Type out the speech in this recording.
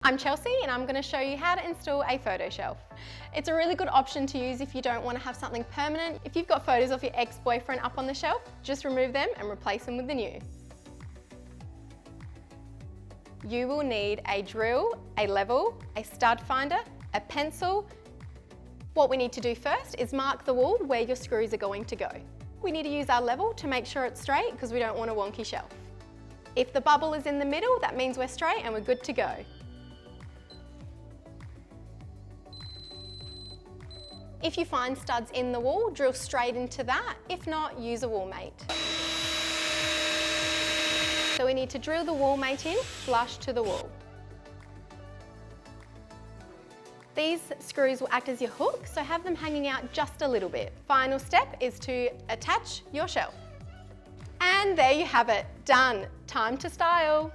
I'm Chelsea and I'm going to show you how to install a photo shelf. It's a really good option to use if you don't want to have something permanent. If you've got photos of your ex-boyfriend up on the shelf, just remove them and replace them with the new. You will need a drill, a level, a stud finder, a pencil. What we need to do first is mark the wall where your screws are going to go. We need to use our level to make sure it's straight because we don't want a wonky shelf. If the bubble is in the middle, that means we're straight and we're good to go. If you find studs in the wall, drill straight into that. If not, use a WALLMATE. So we need to drill the WALLMATE in flush to the wall. These screws will act as your hook, so have them hanging out just a little bit. Final step is to attach your shelf. And there you have it, done. Time to style.